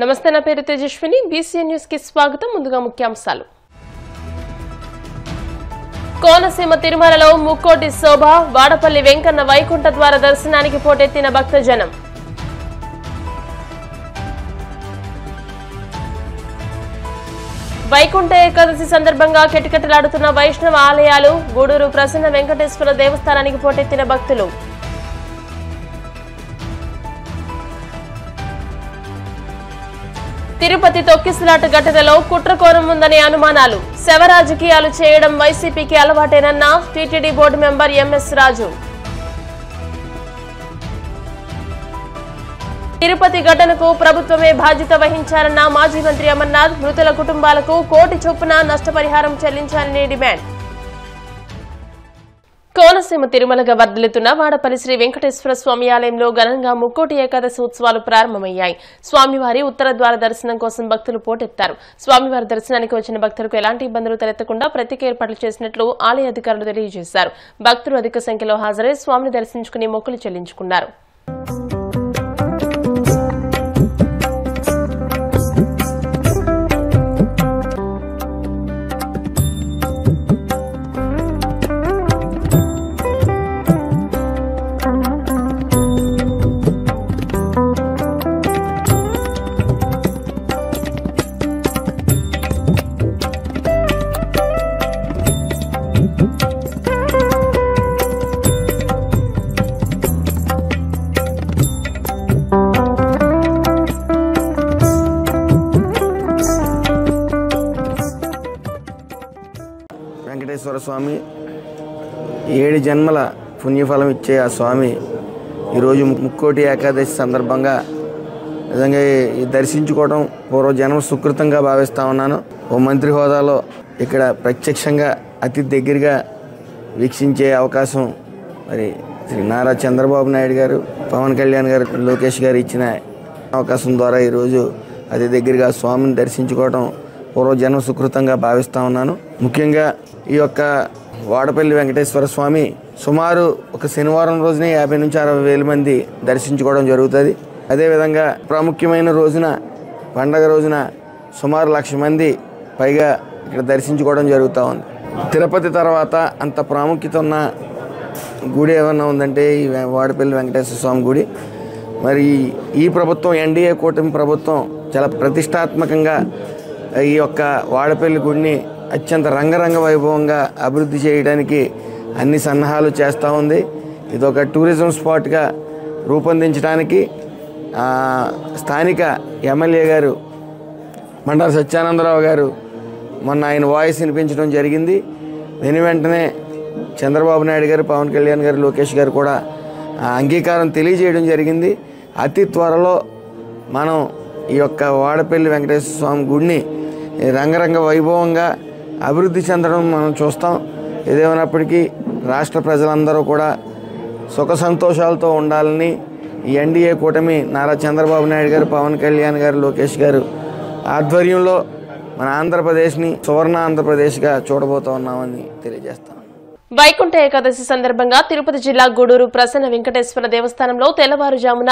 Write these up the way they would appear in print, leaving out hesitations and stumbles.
నమస్తే, నా పేరు తేజస్విని. బీసీఎన్ న్యూస్ కి స్వాగతం. ముందుగా ముఖ్యాంశాలు. కోనసీమ తిరుమలలో ముక్కోటి శోభ, వాడపల్లి వెంకన్న వైకుంఠ ద్వార దర్శనానికి పోటెత్తిన భక్తజనం. వైకుంఠ ఏకాదశి సందర్భంగా కిటకిటలాడుతున్న వైష్ణవ ఆలయాలు, గూడూరు ప్రసన్న వెంకటేశ్వర దేవస్థానానికి పోటెత్తిన భక్తులు. తిరుపతి తొక్కిసలాట ఘటనలో కుట్రకోణం ఉందనే అనుమానాలు. శవ రాజకీయాలు చేయడం వైసీపీకి అలవాటేనన్న టీటీడీ బోర్డు మెంబర్ ఎంఎస్ రాజు. తిరుపతి ఘటనకు ప్రభుత్వమే బాధ్యత వహించాలన్న మాజీ మంత్రి అమర్నాథ్. మృతుల కుటుంబాలకు 1 కోటి చొప్పున నష్టపరిహారం చెల్లించాలని డిమాండ్. కోనసీమ తిరుమలగా వర్ధిల్లుతున్న వాడపల్లి శ్రీ వెంకటేశ్వర స్వామి ఆలయంలో ఘనంగా ముక్కోటి ఏకాదశి ఉత్సవాలు ప్రారంభమయ్యాయి. స్వామివారి ఉత్తర ద్వార దర్శనం కోసం భక్తులు పోటెత్తారు. స్వామివారి దర్శనానికి వచ్చిన భక్తులకు ఎలాంటి ఇబ్బందులు తలెత్తకుండా ప్రత్యేక ఏర్పాట్లు చేసినట్లు ఆలయ అధికారులు తెలియజేశారు. భక్తులు అధిక సంఖ్యలో హాజరై స్వామిని దర్శించుకుని మొక్కులు చెల్లించుకున్నారు. వెంకటేశ్వర స్వామి 7 జన్మల పుణ్యఫలం ఇచ్చే ఆ స్వామి ఈరోజు ముక్కోటి ఏకాదశి సందర్భంగా నిజంగా దర్శించుకోవడం పూర్వజన్మ సుకృతంగా భావిస్తూ ఉన్నాను. ఓ మంత్రి హోదాలో ఇక్కడ ప్రత్యక్షంగా అతి దగ్గరగా వీక్షించే అవకాశం మరి శ్రీ నారా చంద్రబాబు నాయుడు గారు, పవన్ కళ్యాణ్ గారు, లోకేష్ గారు ఇచ్చిన అవకాశం ద్వారా ఈరోజు అతి దగ్గరగా స్వామిని దర్శించుకోవడం పూర్వజన్మ సుకృతంగా భావిస్తూ ఉన్నాను. ముఖ్యంగా ఈ యొక్క వాడపల్లి వెంకటేశ్వర స్వామి సుమారు ఒక శనివారం రోజునే 50 నుంచి 60 వేల మంది దర్శించుకోవడం జరుగుతుంది. అదేవిధంగా ప్రాముఖ్యమైన రోజున, పండగ రోజున సుమారు 1,00,000 మంది పైగా ఇక్కడ దర్శించుకోవడం జరుగుతూ ఉంది. తిరుపతి తర్వాత అంత ప్రాముఖ్యత ఉన్న గుడి ఏమన్నా ఉందంటే ఈ వాడపల్లి వెంకటేశ్వర స్వామి గుడి. మరి ఈ ప్రభుత్వం, ఎన్డీఏ కూటమి ప్రభుత్వం చాలా ప్రతిష్టాత్మకంగా ఈ యొక్క వాడపల్లి గుడిని అత్యంత రంగరంగ వైభవంగా అభివృద్ధి చేయడానికి అన్ని సన్నాహాలు చేస్తూ ఉంది. ఇది ఒక టూరిజం స్పాట్గా రూపొందించడానికి స్థానిక ఎమ్మెల్యే గారు మండాల సత్యానందరావు గారు మొన్న ఆయన వాయిస్ వినిపించడం జరిగింది. దీని వెంటనే చంద్రబాబు నాయుడు గారు, పవన్ కళ్యాణ్ గారు, లోకేష్ గారు కూడా అంగీకారం తెలియజేయడం జరిగింది. అతి త్వరలో మనం ఈ యొక్క వాడపల్లి వెంకటేశ్వర స్వామి గుడిని రంగరంగ వైభవంగా అభివృద్ధి చెందడం మనం చూస్తాం. ఏదేమైనప్పటికీ రాష్ట్ర ప్రజలందరూ కూడా సుఖ సంతోషాలతో ఉండాలని ఈ ఎన్డీఏ కూటమి నారా చంద్రబాబు నాయుడు గారు, పవన్ కళ్యాణ్ గారు, లోకేష్ గారు ఆధ్వర్యంలో మన ఆంధ్రప్రదేశ్ని సువర్ణ ఆంధ్రప్రదేశ్గా చూడబోతూ ఉన్నామని తెలియజేస్తాం. వైకుంఠ ఏకాదశి సందర్భంగా తిరుపతి జిల్లా గూడూరు ప్రసన్న వెంకటేశ్వర దేవస్థానంలో తెల్లవారుజామున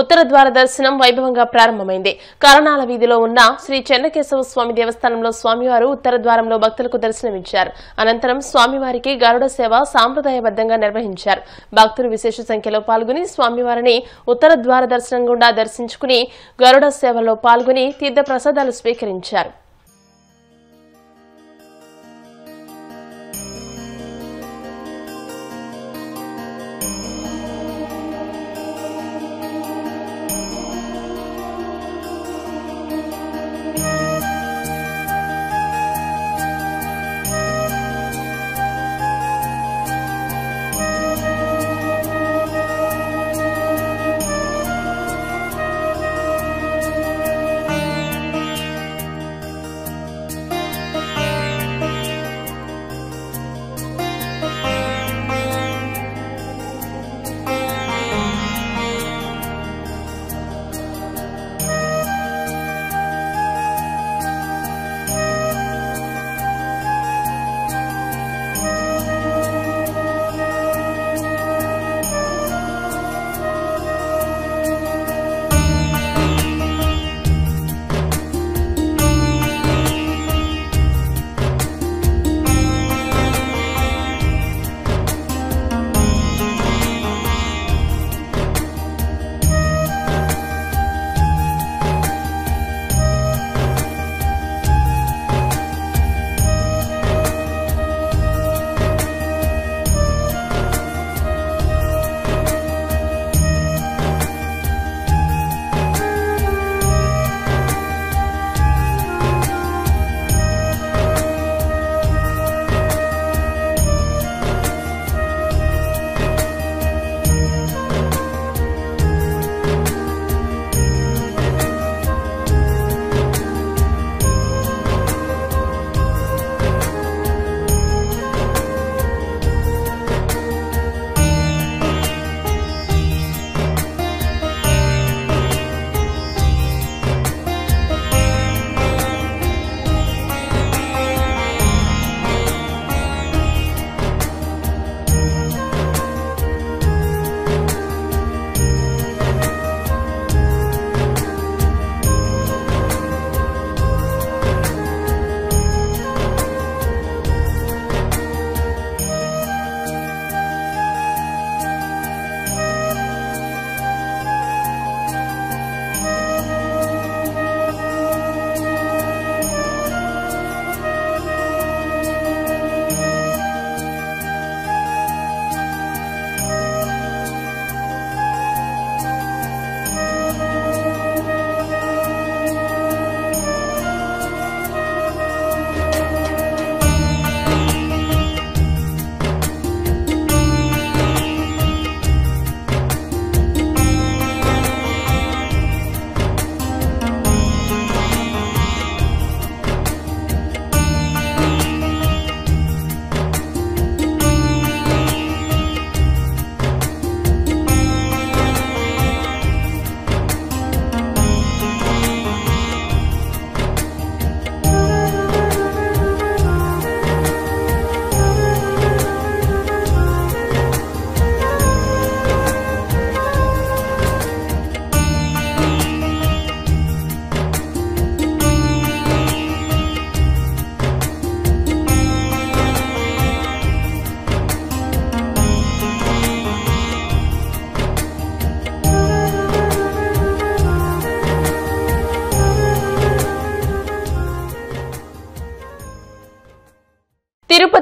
ఉత్తర ద్వార దర్శనం వైభవంగా ప్రారంభమైంది. కరణాల వీధిలో ఉన్న శ్రీ చెన్నకేశవ స్వామి దేవస్థానంలో స్వామివారు ఉత్తర ద్వారంలో భక్తులకు దర్శనమిచ్చారు. అనంతరం స్వామివారికి గరుడ సేవ సాంప్రదాయబద్దంగా నిర్వహించారు. భక్తులు విశేష సంఖ్యలో పాల్గొని స్వామివారిని ఉత్తర ద్వార దర్శనం గుండా దర్శించుకుని గరుడ సేవలో పాల్గొని తీర్థ ప్రసాదాలు స్వీకరించారు.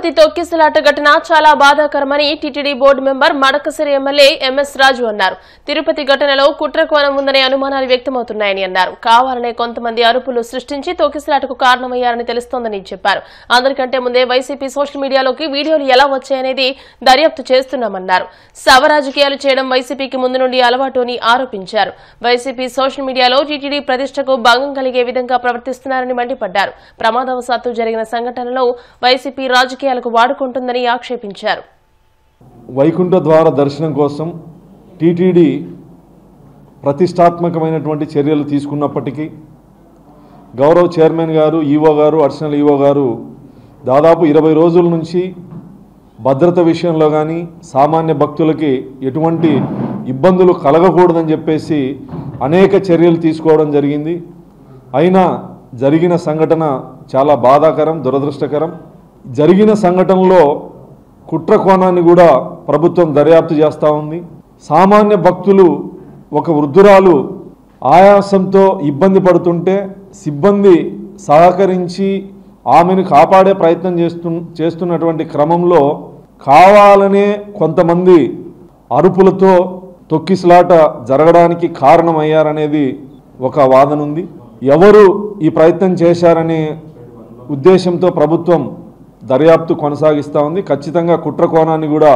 తిరుపతి తొక్కిసలాట ఘటన చాలా బాధాకరమని TTD board member Madakasira MLA MS Raju అన్నారు. తిరుపతి ఘటనలో కుట్ర కోణం ఉందనే అనుమానాలు వ్యక్తమవుతున్నాయని అన్నారు. కావాలనే కొంతమంది అరుపులు సృష్టించి తొక్కిసలాటకు కారణమయ్యారని తెలుస్తోందని చెప్పారు. అందరికంటే ముందే వైసీపీ సోషల్ మీడియాలోకి వీడియోలు ఎలా వచ్చాయనేది దర్యాప్తు చేస్తున్నామన్నారు. శవ రాజకీయాలు చేయడం వైసీపీకి ముందు నుండి అలవాటు అని ఆరోపించారు. వైసీపీ సోషల్ మీడియాలో టీటీడీ ప్రతిష్టకు భంగం కలిగే విధంగా ప్రవర్తిస్తున్నారని మండిపడ్డారు. ప్రమాదవశాత్తు జరిగిన సంఘటనలో వైసీపీ రాజకీయాలకు వాడుకుంటుందని ఆక్షేపించారు. వైకుంఠ ద్వార దర్శనం కోసం టీటీడీ ప్రతిష్టాత్మకమైనటువంటి చర్యలు తీసుకున్నప్పటికీ గౌరవ చైర్మన్ గారు, ఈవో గారు, అడిషనల్ ఈవో గారు దాదాపు 20 రోజుల నుంచి భద్రత విషయంలో కానీ సామాన్య భక్తులకి ఎటువంటి ఇబ్బందులు కలగకూడదని చెప్పేసి అనేక చర్యలు తీసుకోవడం జరిగింది. అయినా జరిగిన సంఘటన చాలా బాధాకరం, దురదృష్టకరం. జరిగిన సంఘటనలో కుట్ర కోణాన్ని కూడా ప్రభుత్వం దర్యాప్తు చేస్తూ ఉంది. సామాన్య భక్తులు, ఒక వృద్ధురాలు ఆయాసంతో ఇబ్బంది పడుతుంటే సిబ్బంది సహకరించి ఆమెను కాపాడే ప్రయత్నం చేస్తున్నటువంటి క్రమంలో కావాలనే కొంతమంది అరుపులతో తొక్కిసలాట జరగడానికి కారణమయ్యారనేది ఒక వాదన ఉంది. ఎవరు ఈ ప్రయత్నం చేశారనే ఉద్దేశంతో ప్రభుత్వం దర్యాప్తు కొనసాగిస్తూ ఉంది. ఖచ్చితంగా కుట్ర కోణాన్ని కూడా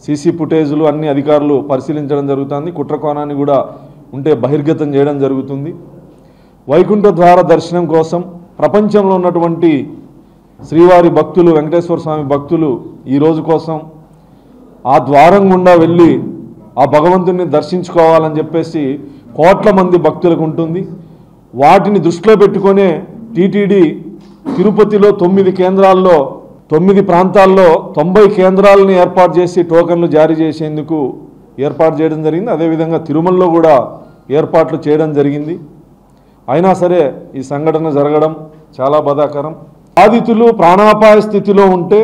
సీసీ ఫుటేజ్లు అన్ని అధికారులు పరిశీలించడం జరుగుతుంది. కుట్ర కోణాన్ని కూడా ఉంటే బహిర్గతం చేయడం జరుగుతుంది. వైకుంఠ ద్వార దర్శనం కోసం ప్రపంచంలో ఉన్నటువంటి శ్రీవారి భక్తులు, వెంకటేశ్వర స్వామి భక్తులు ఈ రోజు కోసం ఆ ద్వారం గుండా వెళ్ళి ఆ భగవంతుని దర్శించుకోవాలని చెప్పేసి కోట్ల మంది భక్తులకు ఉంటుంది. వాటిని దృష్టిలో పెట్టుకునే టీటీడీ తిరుపతిలో 9 కేంద్రాల్లో 9 ప్రాంతాల్లో 90 కేంద్రాలను ఏర్పాటు చేసి టోకన్లు జారీ చేసేందుకు ఏర్పాటు చేయడం జరిగింది. అదేవిధంగా తిరుమలలో కూడా ఏర్పాట్లు చేయడం జరిగింది. అయినా సరే ఈ సంఘటన జరగడం చాలా బాధాకరం. బాధితులు ప్రాణాపాయ స్థితిలో ఉంటే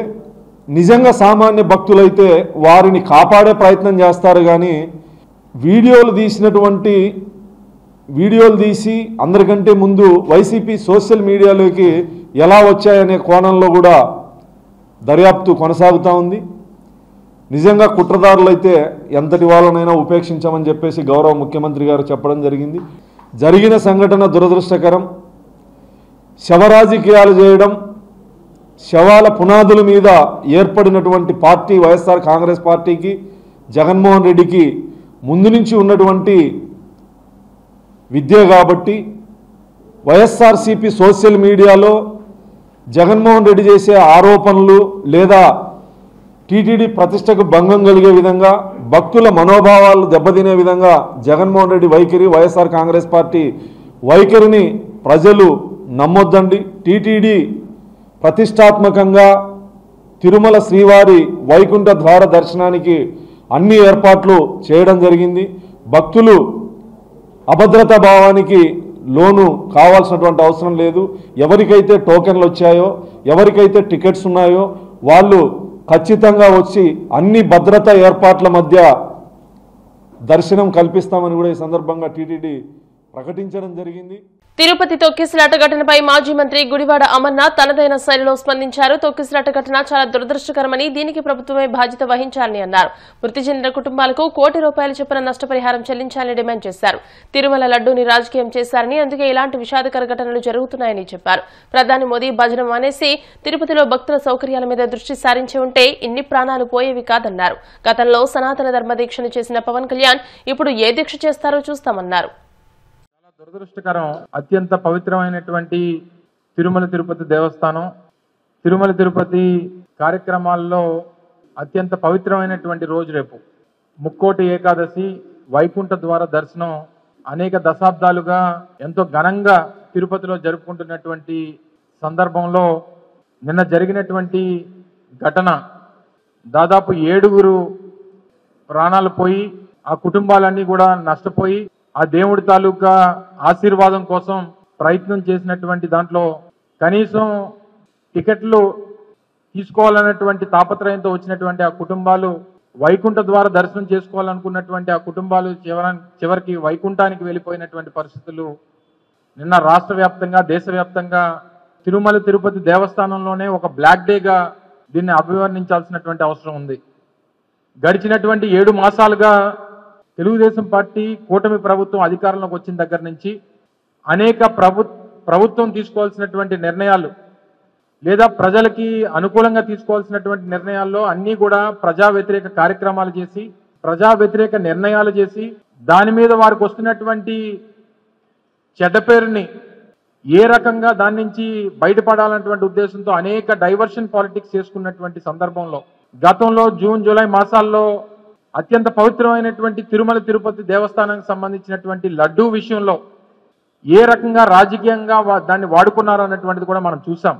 నిజంగా సామాన్య భక్తులైతే వారిని కాపాడే ప్రయత్నం చేస్తారు. కానీ వీడియోలు తీసి అందరికంటే ముందు వైసీపీ సోషల్ మీడియాలోకి ఎలా వచ్చాయనే కోణంలో కూడా దర్యాప్తు కొనసాగుతూ ఉంది. నిజంగా కుట్రదారులైతే ఎంతటి వాళ్ళనైనా ఉపేక్షించమని చెప్పేసి గౌరవ ముఖ్యమంత్రి గారు చెప్పడం జరిగింది. జరిగిన సంఘటన దురదృష్టకరం. శవరాజకీయాలు చేయడం, శవాల పునాదుల మీద ఏర్పడినటువంటి పార్టీ వైఎస్ఆర్ కాంగ్రెస్ పార్టీకి, జగన్మోహన్ రెడ్డికి ముందు నుంచి ఉన్నటువంటి విద్య కాబట్టి వైఎస్ఆర్సీపీ సోషల్ మీడియాలో జగన్మోహన్ రెడ్డి చేసే ఆరోపణలు లేదా టీటీడీ ప్రతిష్టకు భంగం కలిగే విధంగా, భక్తుల మనోభావాలు దెబ్బతినే విధంగా జగన్మోహన్ రెడ్డి వైఖరి, వైఎస్ఆర్ కాంగ్రెస్ పార్టీ వైఖరిని ప్రజలు నమ్మొద్దండి. టీటీడీ ప్రతిష్టాత్మకంగా తిరుమల శ్రీవారి వైకుంఠ ద్వార దర్శనానికి అన్ని ఏర్పాట్లు చేయడం జరిగింది. భక్తులు అభద్రతా భావానికి లోను కావాల్సినటువంటి అవసరం లేదు. ఎవరికైతే టోకెన్లు వచ్చాయో, ఎవరికైతే టికెట్స్ ఉన్నాయో వాళ్ళు ఖచ్చితంగా వచ్చి అన్ని భద్రతా ఏర్పాట్ల మధ్య దర్శనం కల్పిస్తామని కూడా ఈ సందర్భంగా టీటీడీ ప్రకటించడం జరిగింది. తిరుపతి తొక్కిసలాట ఘటనపై మాజీ మంత్రి గుడివాడ అమర్నాథ్ తనదైన శైలిలో స్పందించారు. తొక్కిసలాట ఘటన చాలా దురదృష్టకరమని, దీనికి ప్రభుత్వమే బాధ్యత వహించాలని అన్నారు. మృతి చెందిన కుటుంబాలకు ₹1 కోటి చొప్పున నష్టపరిహారం చెల్లించాలని డిమాండ్ చేశారు. తిరుమల లడ్డూని రాజకీయం చేశారని, అందుకే ఇలాంటి విషాదకర ఘటనలు జరుగుతున్నాయని చెప్పారు. ప్రధాని మోదీ భజన మానేసి తిరుపతిలో భక్తుల సౌకర్యాల మీద దృష్టి సారించి ఉంటే ఇన్ని ప్రాణాలు పోయేవి కాదన్నారు. గతంలో సనాతన ధర్మ దీక్షను చేసిన పవన్ కళ్యాణ్ ఇప్పుడు ఏ దీక్ష చేస్తారో చూస్తామన్నారు. దురదృష్టకరం. అత్యంత పవిత్రమైనటువంటి తిరుమల తిరుపతి దేవస్థానం, తిరుమల తిరుపతి కార్యక్రమాల్లో అత్యంత పవిత్రమైనటువంటి రోజు రేపు. ముక్కోటి ఏకాదశి, వైకుంఠ ద్వార దర్శనం అనేక దశాబ్దాలుగా ఎంతో ఘనంగా తిరుపతిలో జరుపుకుంటున్నటువంటి సందర్భంలో నిన్న జరిగినటువంటి ఘటన దాదాపు 7 ప్రాణాలు పోయి, ఆ కుటుంబాలన్నీ కూడా నష్టపోయి, ఆ దేవుడి తాలూకా ఆశీర్వాదం కోసం ప్రయత్నం చేసినటువంటి దాంట్లో కనీసం టికెట్లు తీసుకోవాలన్నటువంటి తాపత్రయంతో వచ్చినటువంటి ఆ కుటుంబాలు, వైకుంఠ ద్వార దర్శనం చేసుకోవాలనుకున్నటువంటి ఆ కుటుంబాలు చివరికి వైకుంఠానికి వెళ్ళిపోయినటువంటి పరిస్థితులు నిన్న రాష్ట్ర వ్యాప్తంగా, దేశవ్యాప్తంగా తిరుమల తిరుపతి దేవస్థానంలోనే ఒక బ్లాక్ డేగా దీన్ని అభివర్ణించాల్సినటువంటి అవసరం ఉంది. గడిచినటువంటి 7 మాసాలుగా తెలుగుదేశం పార్టీ కూటమి ప్రభుత్వం అధికారంలోకి వచ్చిన దగ్గర నుంచి అనేక ప్రభుత్వం తీసుకోవాల్సినటువంటి నిర్ణయాలు లేదా ప్రజలకి అనుకూలంగా తీసుకోవాల్సినటువంటి నిర్ణయాల్లో అన్నీ కూడా ప్రజా వ్యతిరేక కార్యక్రమాలు చేసి, ప్రజా వ్యతిరేక నిర్ణయాలు చేసి, దాని మీద వారికి వస్తున్నటువంటి చెడ్డ పేరుని ఏ రకంగా దాని నుంచి బయటపడాలన్నటువంటి ఉద్దేశంతో అనేక డైవర్షన్ పాలిటిక్స్ చేసుకున్నటువంటి సందర్భంలో గతంలో జూన్ జూలై మాసాల్లో అత్యంత పవిత్రమైనటువంటి తిరుమల తిరుపతి దేవస్థానానికి సంబంధించినటువంటి లడ్డూ విషయంలో ఏ రకంగా రాజకీయంగా దాన్ని వాడుకున్నారు అన్నటువంటిది కూడా మనం చూసాం.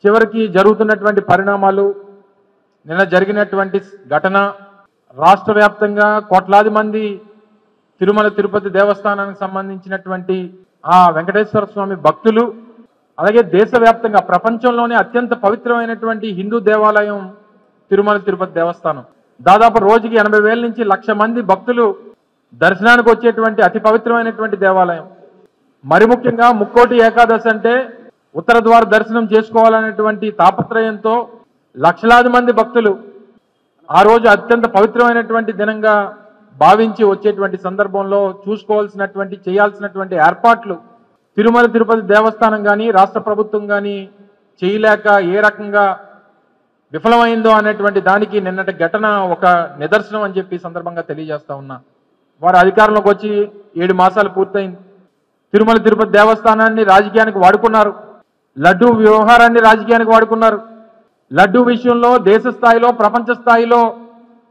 చివరికి జరుగుతున్నటువంటి పరిణామాలు, నిన్న జరిగినటువంటి ఘటన, రాష్ట్ర వ్యాప్తంగా కోట్లాది మంది తిరుమల తిరుపతి దేవస్థానానికి సంబంధించినటువంటి ఆ వెంకటేశ్వర స్వామి భక్తులు, అలాగే దేశవ్యాప్తంగా ప్రపంచంలోనే అత్యంత పవిత్రమైనటువంటి హిందూ దేవాలయం తిరుమల తిరుపతి దేవస్థానం. దాదాపు రోజుకి 80,000 నుంచి 1,00,000 మంది భక్తులు దర్శనానికి వచ్చేటువంటి అతి పవిత్రమైనటువంటి దేవాలయం. మరి ముఖ్యంగా ముక్కోటి ఏకాదశి అంటే ఉత్తర ద్వార దర్శనం చేసుకోవాలనేటువంటి తాపత్రయంతో లక్షలాది మంది భక్తులు ఆ రోజు అత్యంత పవిత్రమైనటువంటి దినంగా భావించి వచ్చేటువంటి సందర్భంలో చూసుకోవాల్సినటువంటి చేయాల్సినటువంటి ఏర్పాట్లు తిరుమల తిరుపతి దేవస్థానం కానీ రాష్ట్ర ప్రభుత్వం కానీ చేయలేక ఏ రకంగా విఫలమైందో అనేటువంటి దానికి నిన్నటి ఘటన ఒక నిదర్శనం అని చెప్పి సందర్భంగా తెలియజేస్తా ఉన్నా. వారు అధికారంలోకి వచ్చి 7 మాసాలు పూర్తయింది. తిరుమల తిరుపతి దేవస్థానాన్ని రాజకీయానికి వాడుకున్నారు, లడ్డూ వ్యవహారాన్ని రాజకీయానికి వాడుకున్నారు. లడ్డూ విషయంలో దేశ స్థాయిలో ప్రపంచ స్థాయిలో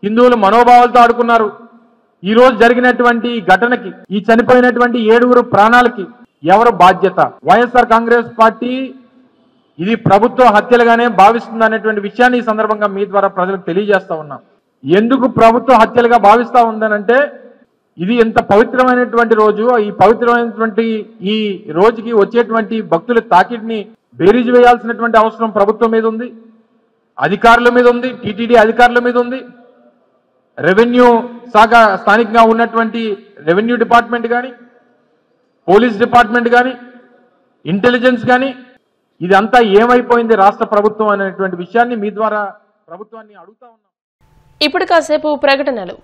హిందువుల మనోభావాలతో ఆడుకున్నారు. ఈ రోజు జరిగినటువంటి ఘటనకి, ఈ చనిపోయినటువంటి 7 ప్రాణాలకి ఎవరు బాధ్యత? వైఎస్ఆర్ కాంగ్రెస్ పార్టీ ఇది ప్రభుత్వ హత్యలుగానే భావిస్తుంది అనేటువంటి విషయాన్ని ఈ సందర్భంగా మీ ద్వారా ప్రజలకు తెలియజేస్తా ఉన్నాం. ఎందుకు ప్రభుత్వ హత్యలుగా భావిస్తా ఉందనంటే, ఇది ఎంత పవిత్రమైనటువంటి రోజు, ఈ పవిత్రమైనటువంటి ఈ రోజుకి వచ్చేటువంటి భక్తుల తాకిడిని బేరీజు వేయాల్సినటువంటి అవసరం ప్రభుత్వం మీద ఉంది, అధికారుల మీద ఉంది, టీటీడీ అధికారుల మీద ఉంది, రెవెన్యూ శాఖ స్థానికంగా ఉన్నటువంటి రెవెన్యూ డిపార్ట్మెంట్ కానీ, పోలీస్ డిపార్ట్మెంట్ కానీ, ఇంటెలిజెన్స్ కానీ, ఇదంతా ఏమైపోయింది రాష్ట్ర ప్రభుత్వం అనేటువంటి విషయాన్ని మీ ద్వారా ప్రభుత్వాన్ని అడుగుతా ఉన్నాం. ఇప్పుడు కాసేపు ప్రకటనలు.